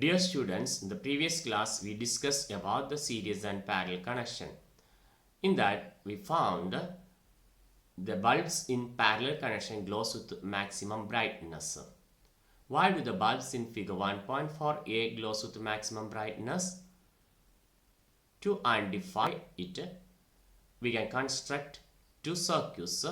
Dear students, in the previous class we discussed about the series and parallel connection. In that we found the bulbs in parallel connection glows with maximum brightness. Why do the bulbs in figure 1.4a glows with maximum brightness? To identify it, we can construct two circuits.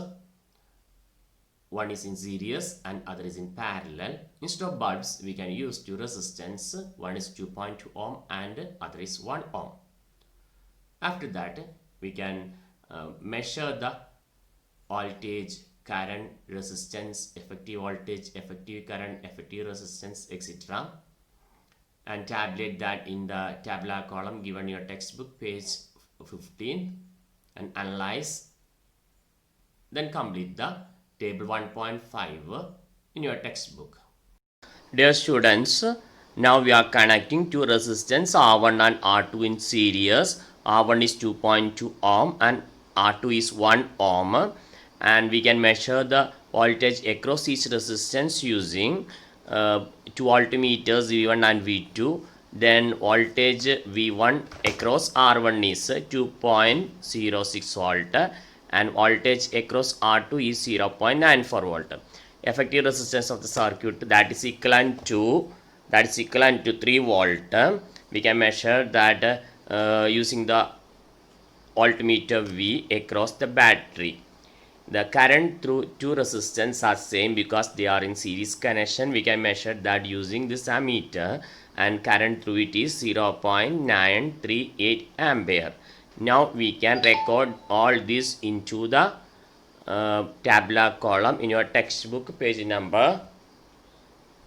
One is in series and other is in parallel. Instead of bulbs, we can use two resistance. One is 2.2 ohm and other is 1 ohm. After that, we can measure the voltage, current, resistance, effective voltage, effective current, effective resistance, etc. And tabulate that in the tabular column given in your textbook, page 15, and analyze. Then complete the table 1.5 in your textbook. Dear students, now we are connecting two resistance R1 and R2 in series. R1 is 2.2 ohm and R2 is 1 ohm, and we can measure the voltage across each resistance using two voltmeters V1 and V2. Then voltage V1 across R1 is 2.06 volt and voltage across R2 is 0.94 volt. Effective resistance of the circuit, that is equivalent to 3 volt. We can measure that using the voltmeter V across the battery. The current through two resistance are same because they are in series connection. We can measure that using this ammeter, and current through it is 0.938 ampere. Now we can record all this into the tabular column in your textbook, page number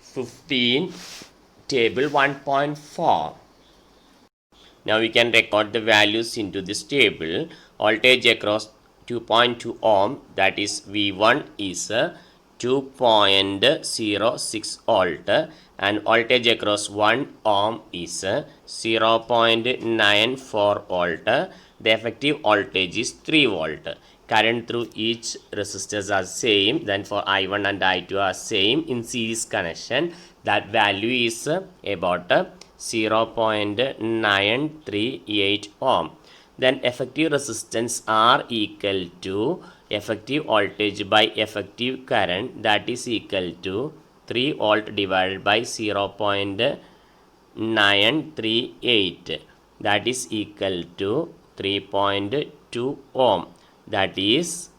15, table 1.4. Now we can record the values into this table. Voltage across 2.2 ohm, that is V1 is 2.06 volt, and voltage across 1 ohm is 0.94 volt. The effective voltage is 3 volt. Current through each resistors are same. Then for I1 and I2 are same in series connection. That value is about 0.938 ohm. Then effective resistance are equal to effective voltage by effective current, that is equal to 3 volt divided by 0.938, that is equal to 3.2 ohm. That is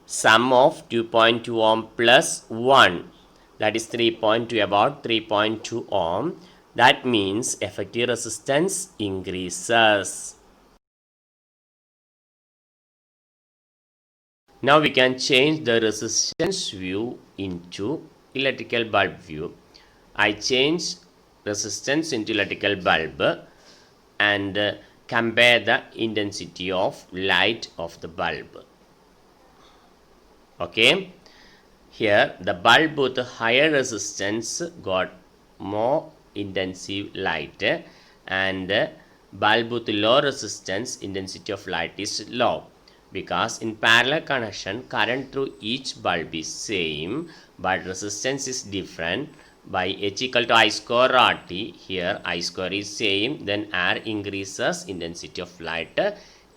sum of 2.2 ohm plus 1, that is 3.2, about 3.2 ohm. That means effective resistance increases. Now we can change the resistance view into electrical bulb view. I change resistance into electrical bulb and compare the intensity of light of the bulb. Okay, here the bulb with higher resistance got more intensive light, and bulb with low resistance intensity of light is low, because in parallel connection current through each bulb is same but resistance is different by H equal to I square RT. Here I square is same, then R increases, intensity of light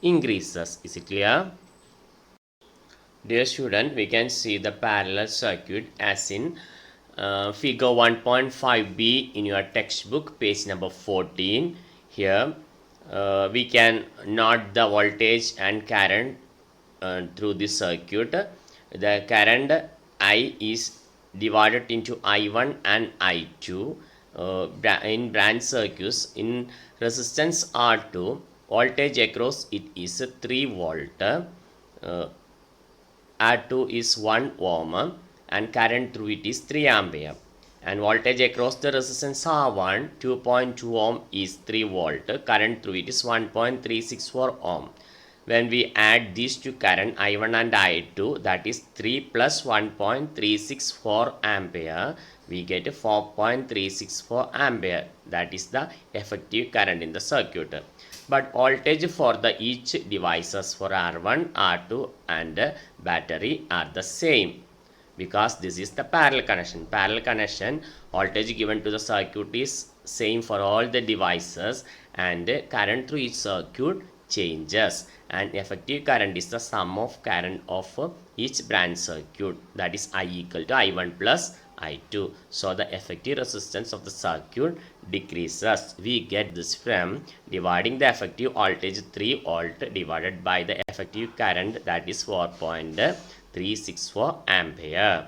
increases. Is it clear? Dear student, we can see the parallel circuit as in figure 1.5b in your textbook, page number 14. Here we can note the voltage and current through this circuit. The current I is divided into I1 and I2 in branch circuits. In resistance R2, voltage across it is 3 volt. R2 is 1 ohm and current through it is 3 ampere, and voltage across the resistance R1 2.2 ohm is 3 volt, current through it is 1.364 ohm. When we add these two current I1 and I2, that is 3 plus 1.364 ampere, we get 4.364 ampere. That is the effective current in the circuit. But voltage for the each devices for R1, R2 and battery are the same. because this is the parallel connection. Parallel connection, voltage given to the circuit is same for all the devices, and current through each circuit changes, and effective current is the sum of current of each branch circuit, that is I equal to I1 plus I2. So the effective resistance of the circuit decreases. We get this from dividing the effective voltage 3 volt divided by the effective current, that is 4.364 ampere.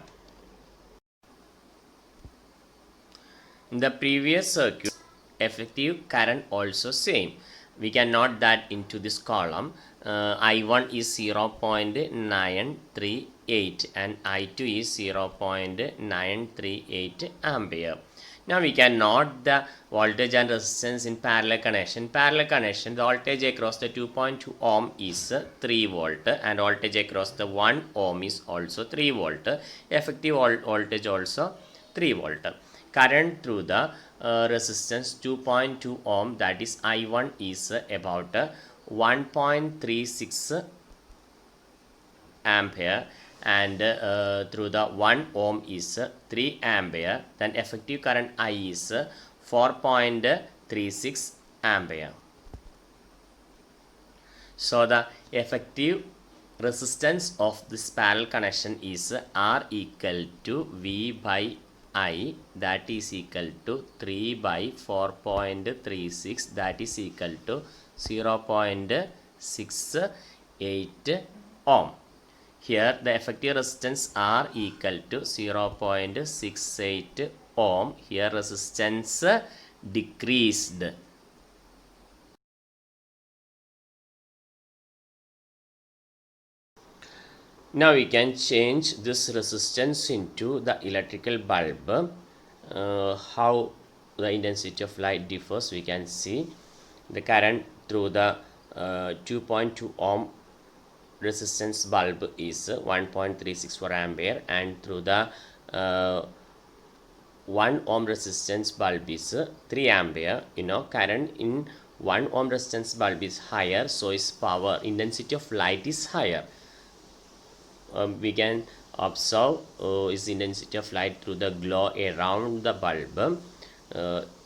In the previous circuit, effective current also same. We can note that into this column. I1 is 0.938 and I2 is 0.938 ampere. Now we can note the voltage and resistance in parallel connection. Parallel connection, the voltage across the 2.2 ohm is 3 volt and voltage across the 1 ohm is also 3 volt. Effective voltage also 3 volt. Current through the resistance 2.2 ohm, that is I1 is about 1.36 ampere, and through the 1 ohm is 3 ampere. Then effective current I is 4.36 ampere. So the effective resistance of this parallel connection is R equal to V by I, that is equal to 3 by 4.36, that is equal to 0.68 ohm. Here the effective resistance R equal to 0.68 ohm. Here resistance decreased. Now we can change this resistance into the electrical bulb. How the intensity of light differs, we can see. The current through the 2.2 ohm resistance bulb is 1.364 ampere, and through the 1 ohm resistance bulb is 3 ampere. Current in 1 ohm resistance bulb is higher, so its power intensity of light is higher. We can observe its intensity of light through the glow around the bulb.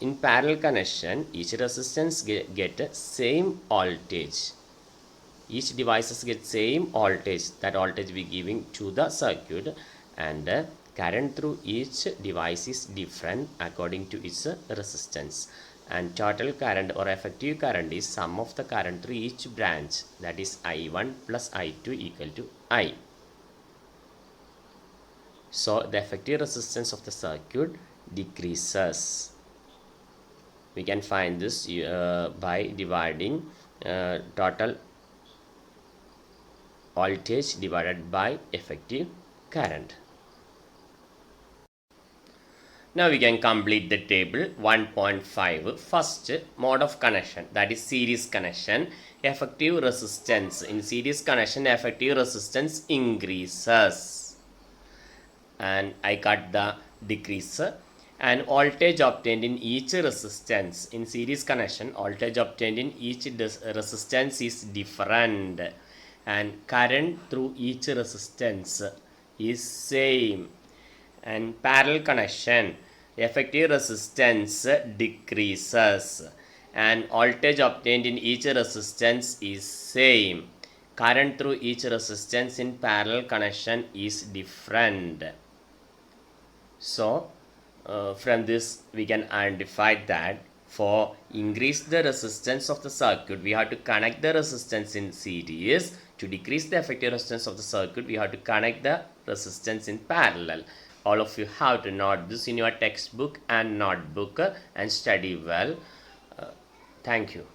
In parallel connection, each resistance get same voltage. Each devices get same voltage. That voltage we giving to the circuit, and current through each device is different according to its resistance. And total current or effective current is sum of the current through each branch, that is I1 plus I2 equal to I. So the effective resistance of the circuit decreases. We can find this by dividing total voltage divided by effective current. Now we can complete the table 1.5. First mode of connection, that is series connection. Effective resistance. In series connection, effective resistance increases, and I cut the decreaser. And voltage obtained in each resistance. In series connection, voltage obtained in each resistance is different, and current through each resistance is same. And parallel connection, effective resistance decreases and voltage obtained in each resistance is same. Current through each resistance in parallel connection is different. So from this we can identify that for increase the resistance of the circuit, we have to connect the resistance in series. To decrease the effective resistance of the circuit, we have to connect the resistance in parallel. All of you have to note this in your textbook and notebook and study well. Thank you.